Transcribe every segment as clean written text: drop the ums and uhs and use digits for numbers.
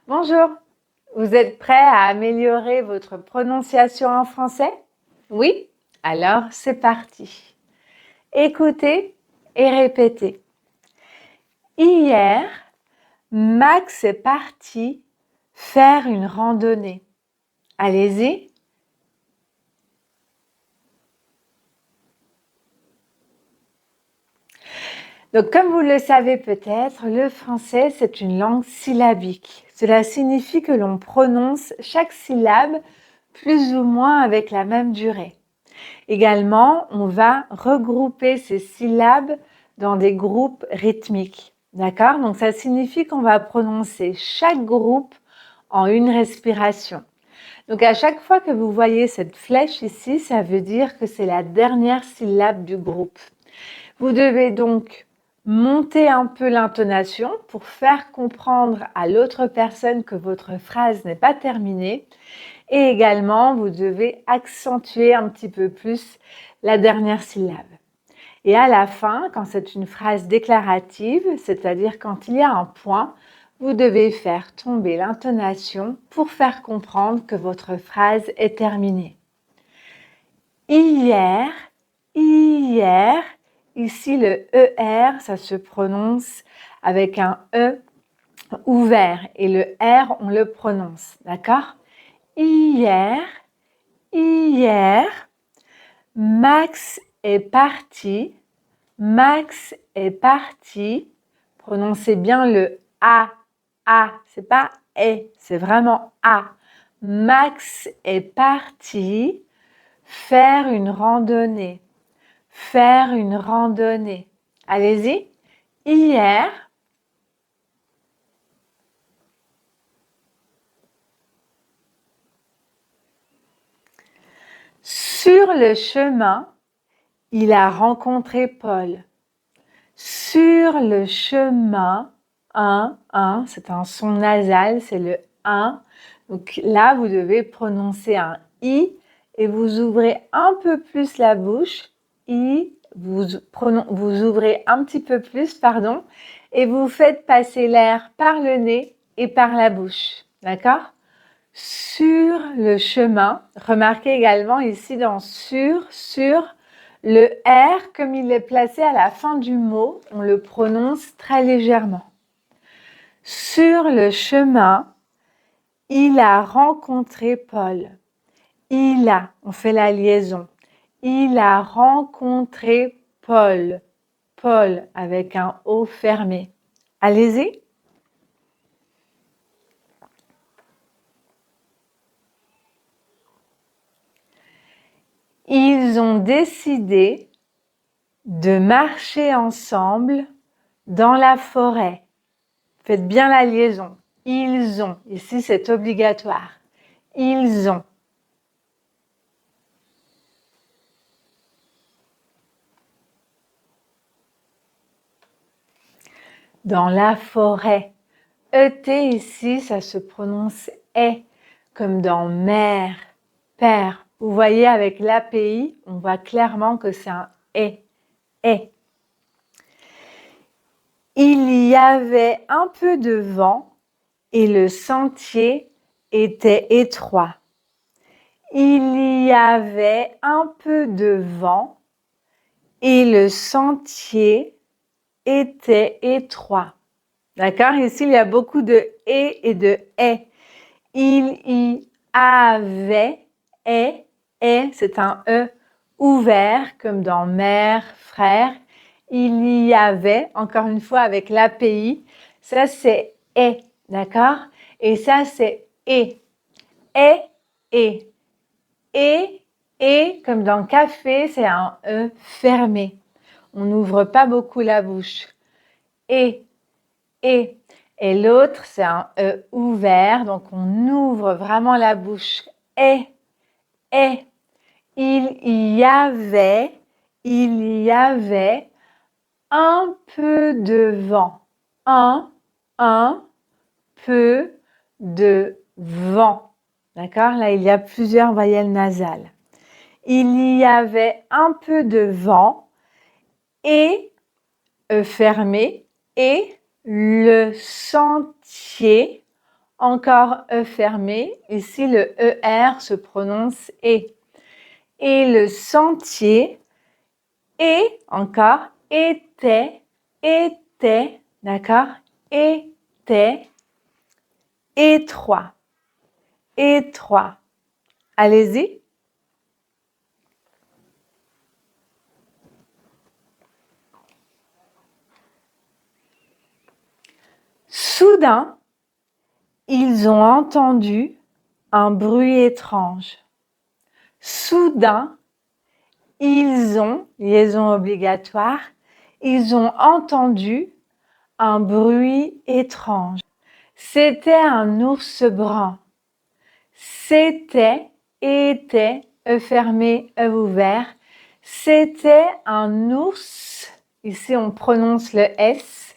Bonjour, vous êtes prêt à améliorer votre prononciation en français? Oui? Alors c'est parti. Écoutez et répétez. Hier, Max est parti faire une randonnée. Allez-y. Donc, comme vous le savez peut-être, le français, c'est une langue syllabique. Cela signifie que l'on prononce chaque syllabe plus ou moins avec la même durée. Également, on va regrouper ces syllabes dans des groupes rythmiques. D'accord? Donc, ça signifie qu'on va prononcer chaque groupe en une respiration. Donc, à chaque fois que vous voyez cette flèche ici, ça veut dire que c'est la dernière syllabe du groupe. Vous devez donc monter un peu l'intonation pour faire comprendre à l'autre personne que votre phrase n'est pas terminée. Et également, vous devez accentuer un petit peu plus la dernière syllabe. Et à la fin, quand c'est une phrase déclarative, c'est-à-dire quand il y a un point, vous devez faire tomber l'intonation pour faire comprendre que votre phrase est terminée. Hier, hier, ici le ER, ça se prononce avec un E ouvert et le R, on le prononce, d'accord? Hier, hier, Max est parti. Max est parti. Prononcez bien le A. A, c'est pas E, c'est vraiment A. Max est parti faire une randonnée. Faire une randonnée. Allez-y. Hier, sur le chemin, il a rencontré Paul. Sur le chemin, c'est un son nasal, c'est le 1. Donc là, vous devez prononcer un I et vous ouvrez un peu plus la bouche. I, vous ouvrez un petit peu plus, pardon, et vous faites passer l'air par le nez et par la bouche. D'accord? Sur le chemin. Remarquez également ici dans sur, le R, comme il est placé à la fin du mot, on le prononce très légèrement. Sur le chemin, il a rencontré Paul. Il a, on fait la liaison. Il a rencontré Paul. Paul avec un O fermé. Allez-y. Ils ont décidé de marcher ensemble dans la forêt. Faites bien la liaison. Ils ont. Ici, c'est obligatoire. Ils ont. Dans la forêt. ET ici, ça se prononce est, comme dans mère, père. Vous voyez avec l'API, on voit clairement que c'est un est. Est. Il y avait un peu de vent et le sentier était étroit. Il y avait un peu de vent et le sentier était étroit. D'accord? Ici, il y a beaucoup de et de est. Il y avait, c'est un e ouvert comme dans mère, frère. Il y avait, encore une fois avec l'API, ça c'est est, d'accord? Et ça c'est et. Et, et, comme dans café, c'est un e fermé. On n'ouvre pas beaucoup la bouche. Et. Et l'autre, c'est un E ouvert, donc on ouvre vraiment la bouche. Et. Il y avait un peu de vent. Un peu de vent. D'accord? Là, il y a plusieurs voyelles nasales. Il y avait un peu de vent et fermé et le sentier Encore E fermé. Ici, le ER se prononce E. Et le sentier, et encore, était, d'accord? Était, étroit, étroit. Allez-y. Soudain, ils ont entendu un bruit étrange. Soudain, ils ont, liaison obligatoire, ils ont entendu un bruit étrange. C'était un ours brun. C'était, était, E fermé, E ouvert. C'était un ours, ici on prononce le S.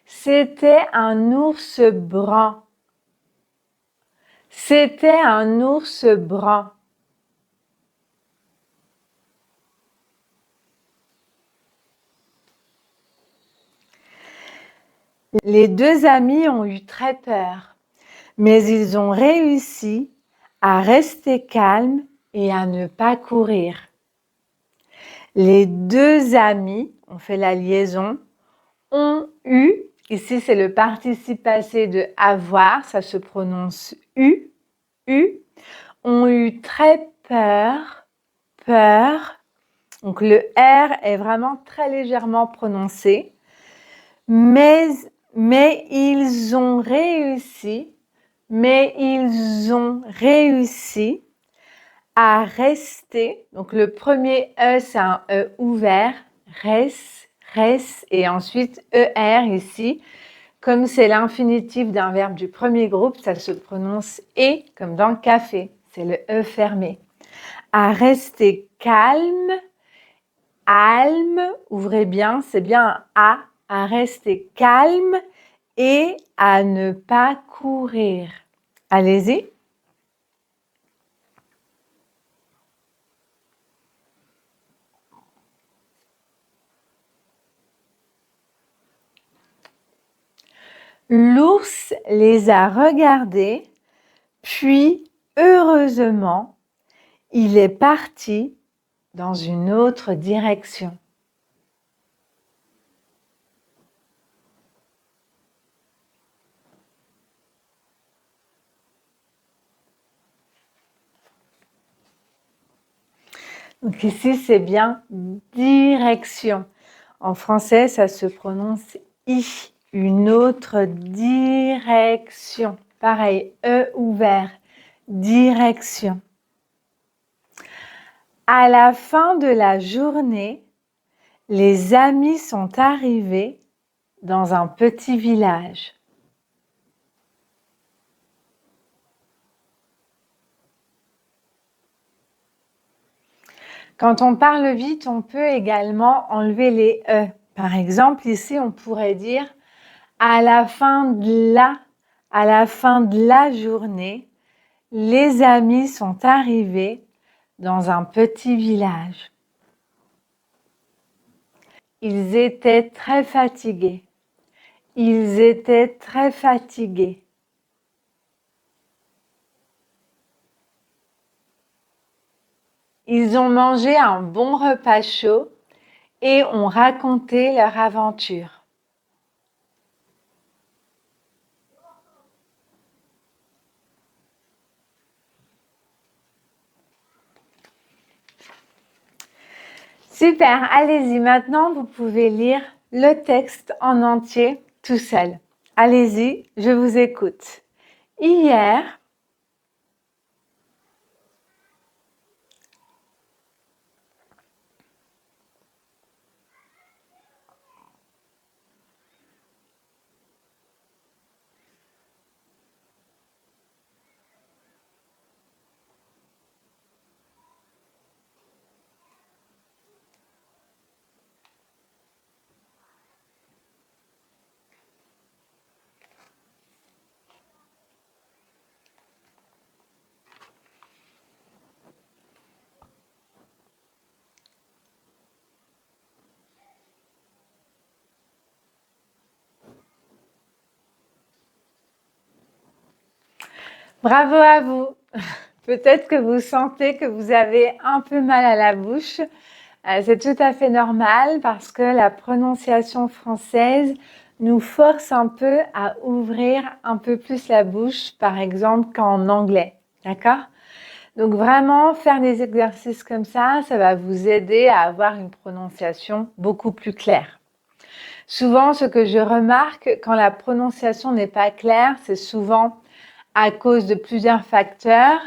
C'était un ours brun. C'était un ours brun. Les deux amis ont eu très peur, mais ils ont réussi à rester calmes et à ne pas courir. Les deux amis, on fait la liaison, ont eu, ici c'est le participe passé de avoir, ça se prononce eu, ont eu très peur, peur. Donc le R est vraiment très légèrement prononcé, mais ils ont réussi, à rester. Donc le premier E, c'est un E ouvert, reste, et ensuite ER ici. Comme c'est l'infinitif d'un verbe du premier groupe, ça se prononce et comme dans café, c'est le E fermé. À rester calme, alme, ouvrez bien, c'est bien un A, à rester calme et à ne pas courir. Allez-y. L'ours les a regardés, puis, heureusement, il est parti dans une autre direction. Donc ici, c'est bien direction. En français, ça se prononce I, une autre direction. Pareil, E ouvert, direction. À la fin de la journée, les amis sont arrivés dans un petit village. Quand on parle vite, on peut également enlever les E. Par exemple, ici, on pourrait dire à la fin de la journée, les amis sont arrivés dans un petit village. Ils étaient très fatigués. Ils étaient très fatigués. Ils ont mangé un bon repas chaud et ont raconté leur aventure. Super, allez-y, maintenant vous pouvez lire le texte en entier tout seul. Allez-y, je vous écoute. Hier, Bravo à vous. Peut-être que vous sentez que vous avez un peu mal à la bouche. C'est tout à fait normal parce que la prononciation française nous force un peu à ouvrir un peu plus la bouche, par exemple qu'en anglais. D'accord? Donc vraiment, faire des exercices comme ça va vous aider à avoir une prononciation beaucoup plus claire. Souvent, ce que je remarque quand la prononciation n'est pas claire, c'est souvent à cause de plusieurs facteurs,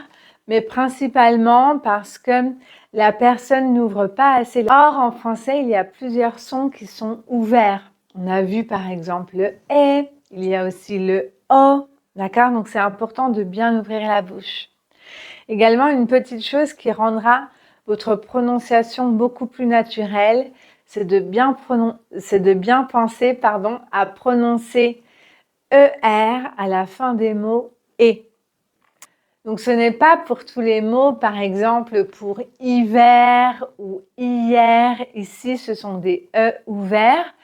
mais principalement parce que la personne n'ouvre pas assez. Or, en français, il y a plusieurs sons qui sont ouverts. On a vu par exemple le « et », il y a aussi le « o », d'accord? Donc, c'est important de bien ouvrir la bouche. Également, une petite chose qui rendra votre prononciation beaucoup plus naturelle, c'est de bien penser à prononcer ER à la fin des mots et. Donc, ce n'est pas pour tous les mots, par exemple pour hiver ou hier, ici ce sont des E ouverts,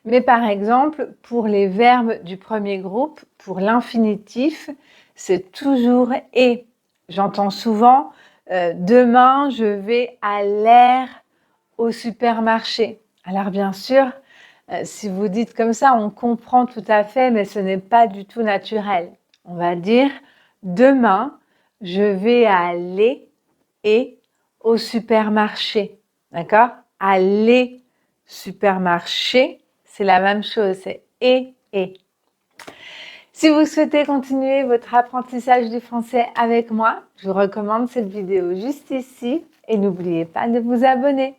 mais par exemple pour les verbes du premier groupe, pour l'infinitif, c'est toujours et. J'entends souvent demain je vais aller au supermarché. Alors bien sûr, si vous dites comme ça, on comprend tout à fait, mais ce n'est pas du tout naturel. On va dire demain, je vais aller au supermarché. D'accord? Aller supermarché, c'est la même chose, c'est et. Si vous souhaitez continuer votre apprentissage du français avec moi, je vous recommande cette vidéo juste ici et n'oubliez pas de vous abonner.